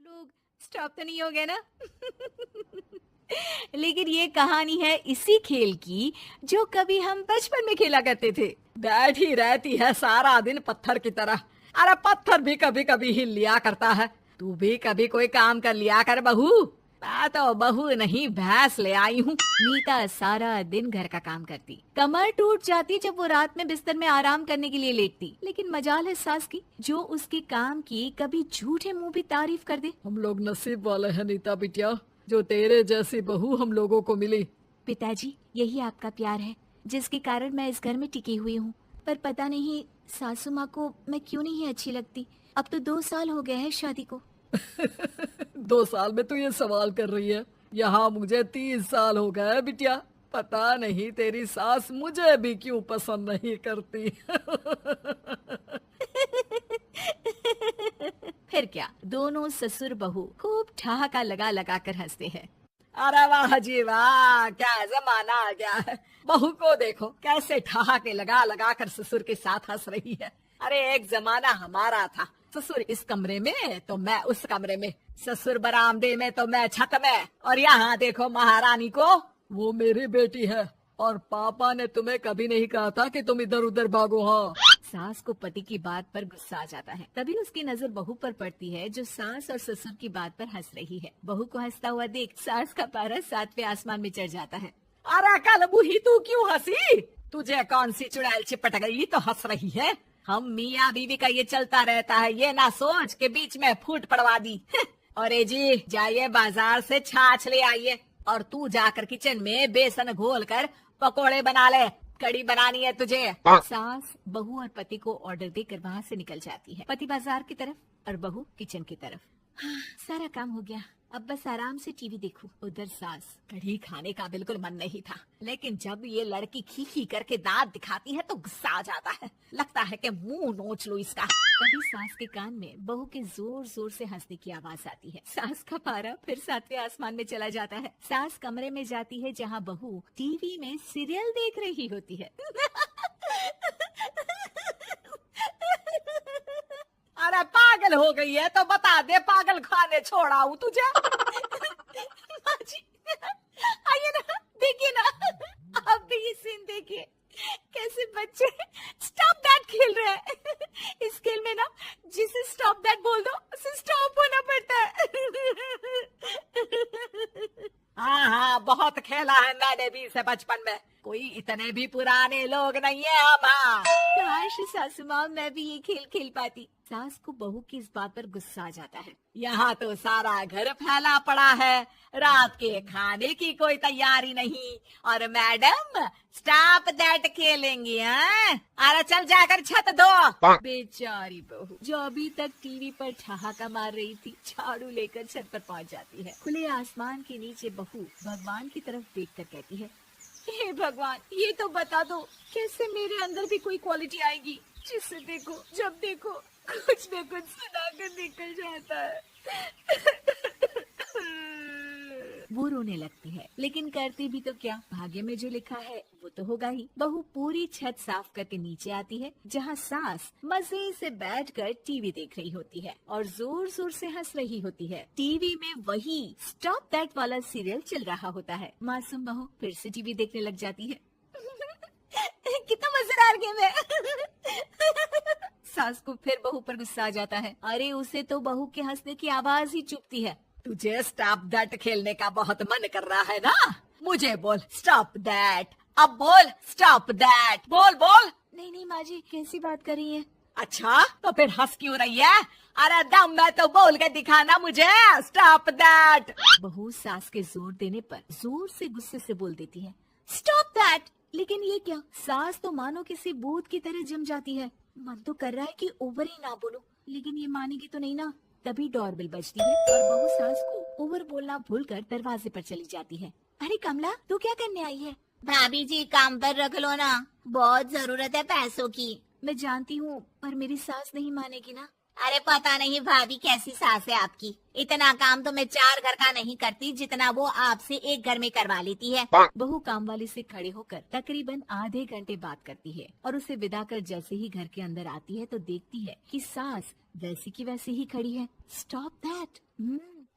लोग स्टॉप तो नहीं हो गए ना? लेकिन ये कहानी है इसी खेल की जो कभी हम बचपन में खेला करते थे। बैठी रहती है सारा दिन पत्थर की तरह। अरे पत्थर भी कभी कभी हिल लिया करता है। तू भी कभी कोई काम कर लिया कर बहू। मैं तो बहू नहीं भैंस ले आई हूँ। नीता सारा दिन घर का काम करती, कमर टूट जाती जब वो रात में बिस्तर में आराम करने के लिए लेटती। लेकिन मजाल है सास की, जो उसके काम की कभी झूठे मुंह भी तारीफ कर दे। हम लोग नसीब वाले हैं नीता बिटिया, जो तेरे जैसी बहू हम लोगों को मिली। पिताजी, यही आपका प्यार है जिसके कारण मैं इस घर में टिकी हुई हूँ। पर पता नहीं सासू माँ को मैं क्यों नहीं अच्छी लगती। अब तो 2 साल हो गए हैं शादी को। 2 साल में तू ये सवाल कर रही है? यहाँ मुझे 30 साल हो गए बिटिया। पता नहीं तेरी सास मुझे भी क्यों पसंद नहीं करती। फिर क्या, दोनों ससुर बहू खूब ठहाका लगा लगा कर हंसते हैं। अरे वाह जी वाह, क्या जमाना आ गया है। बहू को देखो कैसे ठहाके लगा लगा कर ससुर के साथ हंस रही है। अरे एक जमाना हमारा था, ससुर इस कमरे में तो मैं उस कमरे में, ससुर बरामदे में तो मैं छत में। और यहाँ देखो महारानी को, वो मेरी बेटी है। और पापा ने तुम्हें कभी नहीं कहा था कि तुम इधर उधर भागो। हाँ, सास को पति की बात पर गुस्सा आ जाता है। तभी उसकी नजर बहू पर पड़ती है जो सास और ससुर की बात पर हंस रही है। बहू को हंसता हुआ देख सास का पारा 7वें आसमान में चढ़ जाता है। अरे कल बुही तू क्यों हंसी? तुझे कौन सी चुड़ैल चिपट गई तो हंस रही है? हम मियाँ बीवी का ये चलता रहता है, ये ना सोच के बीच में फूट पड़वा दी। अरे जी जाइए बाजार से छाछ ले आइए, और तू जाकर किचन में बेसन घोल कर पकोड़े बना ले, कड़ी बनानी है तुझे। सास बहू और पति को ऑर्डर देकर वहाँ से निकल जाती है। पति बाजार की तरफ और बहू किचन की तरफ। हाँ, सारा काम हो गया, अब बस आराम से टीवी देखूं। उधर सास, कढ़ी खाने का बिल्कुल मन नहीं था, लेकिन जब ये लड़की खी खी करके दांत दिखाती है तो गुस्सा आ जाता है। लगता है कि मुंह नोच लूं इसका। तभी सास के कान में बहू के जोर जोर से हंसने की आवाज आती है। सास का पारा फिर 7वें आसमान में चला जाता है। सास कमरे में जाती है जहाँ बहू टीवी में सीरियल देख रही होती है। अरे पागल हो गई है तो बता दे, पागल खाने छोड़ा हूँ तुझे। माँ जी, आइए ना, देखिए ना, आप भी ये सीन देखिए, कैसे बच्चे स्टॉप दैट खेल रहे हैं। इस खेल में ना जिसे स्टॉप दैट बोल दो उसे स्टॉप होना पड़ता है। हाँ हाँ, बहुत खेला है मैंने भी इसे बचपन में। कोई इतने भी पुराने लोग नहीं है हम। हाँ, काश सासू माँ मैं भी ये खेल खेल पाती। सास को बहू की इस बात पर गुस्सा आ जाता है। यहाँ तो सारा घर फैला पड़ा है, रात के खाने की कोई तैयारी नहीं, और मैडम स्टॉप दैट खेलेंगी। हाँ, अरे चल जाकर छत धो। बेचारी बहू जो अभी तक टीवी पर ठहाका मार रही थी, झाड़ू लेकर छत पर पहुँच जाती है। खुले आसमान के नीचे बहू भगवान की तरफ देखकर कहती है, हे भगवान, ये तो बता दो कैसे मेरे अंदर भी कोई क्वालिटी आएगी जिससे देखो जब देखो कुछ न कुछ सुनाकर निकल जाता है। वो रोने लगती है, लेकिन करती भी तो क्या, भाग्य में जो लिखा है वो तो होगा ही। बहू पूरी छत साफ करके नीचे आती है जहाँ सास मजे से बैठकर टीवी देख रही होती है और जोर जोर से हंस रही होती है। टीवी में वही स्टॉप दैट वाला सीरियल चल रहा होता है। मासूम बहू फिर से टीवी देखने लग जाती है। कितना मजेदार गेम है। सास को फिर बहू पर गुस्सा आ जाता है। अरे उसे तो बहू के हंसने की आवाज ही चुभती है। तुझे स्टॉप दैट खेलने का बहुत मन कर रहा है ना? मुझे बोल स्टॉप दैट, अब बोल स्टॉप दैट, बोल बोल। नहीं नहीं माँ जी, कैसी बात कर रही है? अच्छा तो फिर हंस क्यों रही है? अरे दम में तो बोल के दिखाना मुझे स्टॉप दैट। बहू सास के जोर देने पर जोर से गुस्से से बोल देती है, स्टॉप दैट। लेकिन ये क्या, सास तो मानो किसी भूत की तरह जम जाती है। मन तो कर रहा है कि ओवर ही ना बोलो, लेकिन ये मानेगी तो नहीं ना। तभी डोरबेल बजती है और बहू सास को ओवर बोलना भूलकर दरवाजे पर चली जाती है। अरे कमला, तू क्या करने आई है? भाभी जी काम पर रख लो ना, बहुत जरूरत है पैसों की। मैं जानती हूँ, पर मेरी सास नहीं मानेगी ना। अरे पता नहीं भाभी कैसी सास है आपकी। इतना काम तो मैं 4 घर का नहीं करती जितना वो आपसे एक घर में करवा लेती है। बहू काम वाली से खड़े होकर तकरीबन आधे घंटे बात करती है और उसे विदा कर जैसे ही घर के अंदर आती है तो देखती है कि सास वैसी की वैसी ही खड़ी है। Stop that.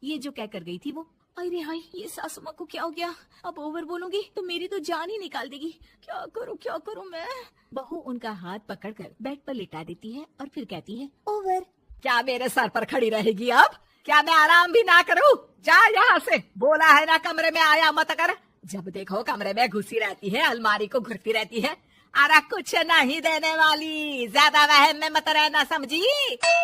ये जो कह कर गई थी वो। अरे हाय, ये सासू माँ को क्या हो गया? अब ओवर बोलूंगी तो मेरी तो जान ही निकाल देगी। क्या करूँ मैं? बहू उनका हाथ पकड़कर बेड पर लिटा देती है और फिर कहती है, ओवर। क्या मेरे सर पर खड़ी रहेगी अब? क्या मैं आराम भी ना करूं? जा यहाँ से। बोला है ना कमरे में आया मत कर। जब देखो कमरे में घुसी रहती है, अलमारी को घुरती रहती है। अरे कुछ नहीं देने वाली, ज्यादा वहम में मत रहना, समझी?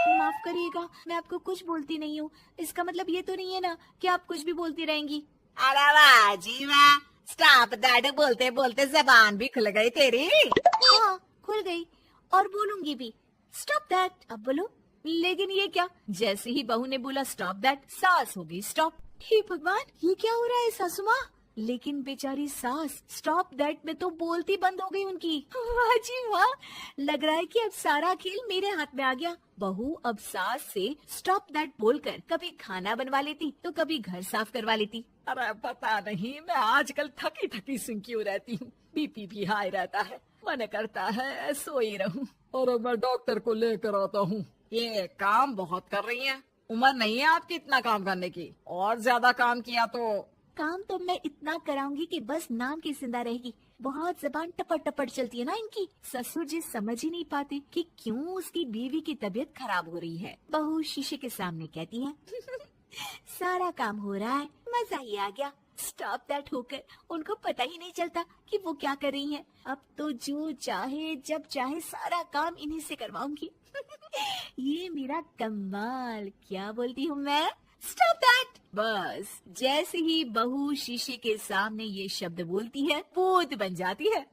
माफ करिएगा, मैं आपको कुछ बोलती नहीं हूँ। इसका मतलब ये तो नहीं है ना कि आप कुछ भी बोलती रहेंगी। अरे वाह जी वाह, स्टॉप दैट बोलते बोलते जबान भी खुल गई तेरी। हाँ, खुल गई और बोलूंगी भी। Stop that. अब बोलो। लेकिन ये क्या? जैसे ही बहू ने बोला स्टॉप दैट, सास हो गई स्टॉप। हे भगवान, ये क्या हो रहा है सासू माँ? लेकिन बेचारी सास स्टॉप दैट में तो बोलती बंद हो गई उनकी। वाह जी वाह, लग रहा है कि अब सारा खेल मेरे हाथ में आ गया। बहू अब सास से स्टॉप दैट बोलकर कभी खाना बनवा लेती तो कभी घर साफ करवा लेती। अरे पता नहीं, मैं आजकल थकी थकी सी क्यों रहती हूँ। बीपी भी हाई रहता है, मन करता है सोई रहूं। और मैं डॉक्टर को लेकर आता हूँ। ये काम बहुत कर रही है, उम्र नहीं है आपकी इतना काम करने की। और ज्यादा काम किया तो काम तो मैं इतना कराऊंगी कि बस नाम की जिंदा रहेगी। बहुत जबान टपट टपट चलती है ना इनकी। ससुर जी समझ ही नहीं पाते कि क्यों उसकी बीवी की तबीयत खराब हो रही है। बहू शीशे के सामने कहती है, सारा काम हो रहा है, मजा ही आ गया। स्टॉप दैट होकर उनको पता ही नहीं चलता कि वो क्या कर रही हैं। अब तो जो चाहे जब चाहे सारा काम इन्हीं से करवाऊंगी। ये मेरा कमाल। क्या बोलती हूँ मैं? Stop that. बस जैसे ही बहू शीशे के सामने ये शब्द बोलती है, भूत बन जाती है।